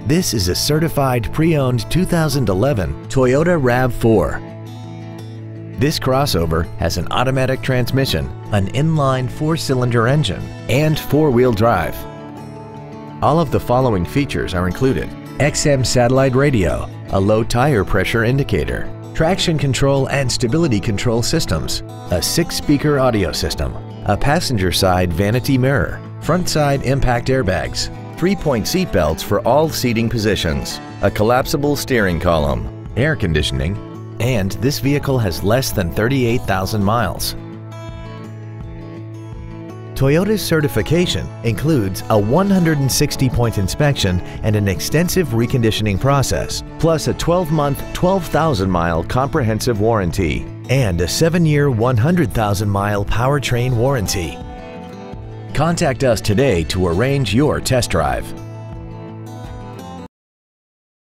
This is a certified pre-owned 2011 Toyota RAV4. This crossover has an automatic transmission, an inline 4-cylinder engine, and 4-wheel drive. All of the following features are included: XM satellite radio, a low tire pressure indicator, traction control and stability control systems, a 6-speaker audio system, a passenger side vanity mirror, front side impact airbags, 3-point seat belts for all seating positions, a collapsible steering column, air conditioning, and this vehicle has less than 38,000 miles. Toyota's certification includes a 160-point inspection and an extensive reconditioning process, plus a 12-month, 12,000-mile comprehensive warranty and a 7-year, 100,000-mile powertrain warranty. Contact us today to arrange your test drive.